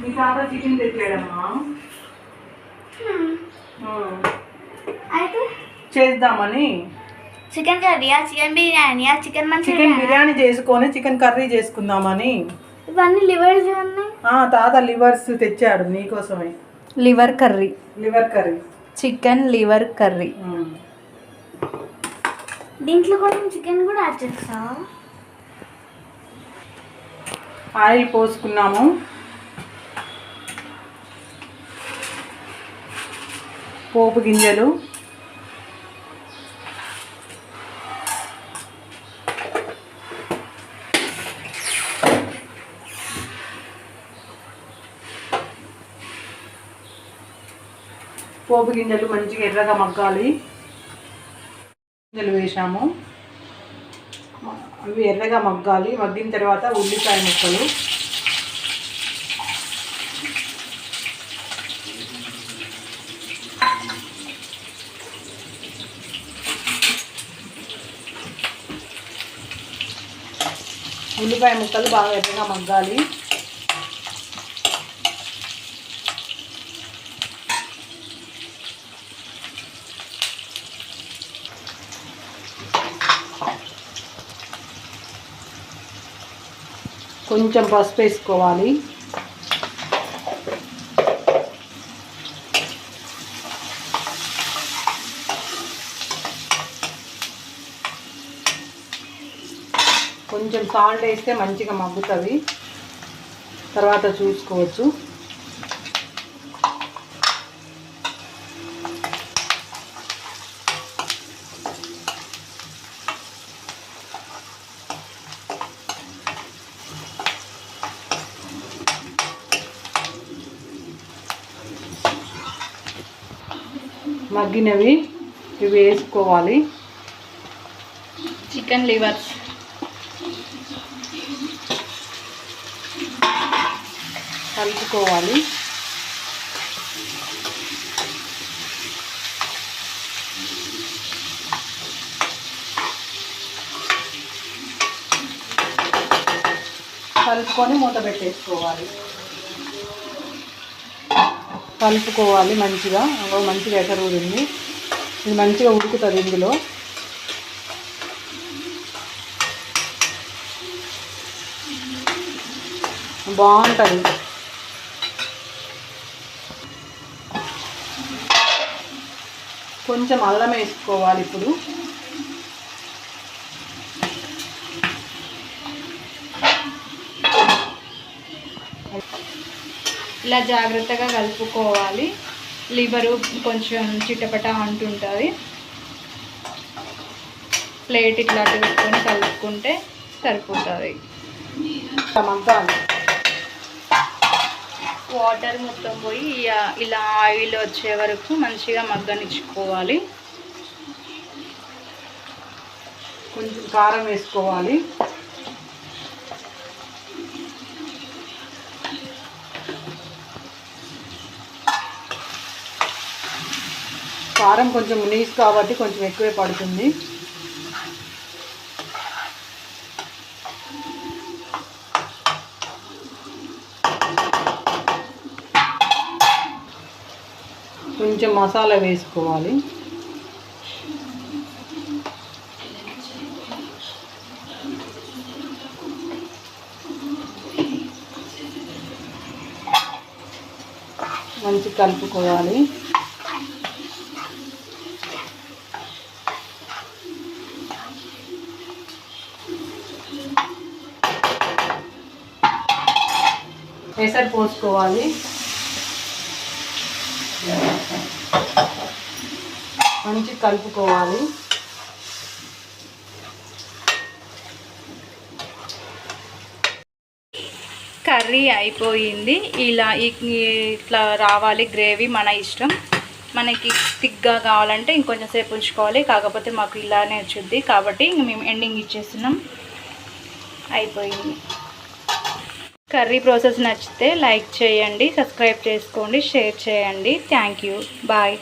మీ తాత చికెన్ తెచ్చాడమ్మా. అయితే చేద్దామని. చికెన్ కర్రీయా, చికెన్ బిర్యానీయా, చికెన్ చికెన్ బిర్యానీ చేసుకొని చికెన్ కర్రీ చేసుకుందామని. ఇవన్నీ లివర్స్ ఉన్నాయి. తాత లివర్స్ తెచ్చాడు నీకోసమే. Liver curry, chicken liver curry. దీంట్లో కొంచెం చికెన్ కూడా యాడ్ చేస్తావా? ఆయిల్ పోసుకున్నాము. పోపు గింజలు, మంచిగా ఎర్రగా మగ్గాలి. గింజలు వేసాము, అవి ఎర్రగా మగ్గాలి. మగ్గిన తర్వాత ఉల్లిపాయ ముక్కలు, బాగా ఎర్రగా మగ్గాలి. కొంచెం పసుపు వేసుకోవాలి. కొంచెం సాల్ట్ వేస్తే మంచిగా మగ్గుతుంది, తర్వాత చూసుకోవచ్చు. మగ్గినవి ఇవి వేసుకోవాలి. చికెన్ లివర్స్, కలుపుకోవాలి. కలుపుకొని మూత పెట్టేసుకోవాలి. మంచిగా ఎసరు ఊరింది. ఇది మంచిగా ఉడుకుతుంది. ఇందులో బాగుంటుంది. కొంచెం అల్లం వేసుకోవాలి. ఇప్పుడు ఇలా జాగ్రత్తగా కలుపుకోవాలి. లివరు కొంచెం చిట్టపట అంటుంటుంది. ప్లేట్ ఇట్లా పెట్టుకొని కలుపుకుంటే సరిపోతుంది. వాటర్ మొత్తం పోయి ఇలా ఆయిల్ వచ్చే వరకు మంచిగా మగ్గనిచ్చుకోవాలి. కొంచెం కారం వేసుకోవాలి. కారం కొంచెం నీసు కాబట్టి కొంచెం ఎక్కువే పడుతుంది. కొంచెం మసాలా వేసుకోవాలి. మంచి కలుపుకోవాలి. ఎసరు పోసుకోవాలి. మంచి కలుపుకోవాలి. కర్రీ అయిపోయింది. ఇట్లా రావాలి గ్రేవీ. మన ఇష్టం. మనకి థిక్గా కావాలంటే ఇంకొంచెం సేపు ఉంచుకోవాలి. కాకపోతే మాకు ఇలానే వచ్చింది కాబట్టి మేము ఎండింగ్ ఇచ్చేస్తున్నాం. అయిపోయింది. కర్రీ ప్రాసెస్ నచ్చితే లైక్ చేయండి, సబ్స్క్రైబ్ చేసుకోండి, షేర్ చేయండి. Thank you. బాయ్.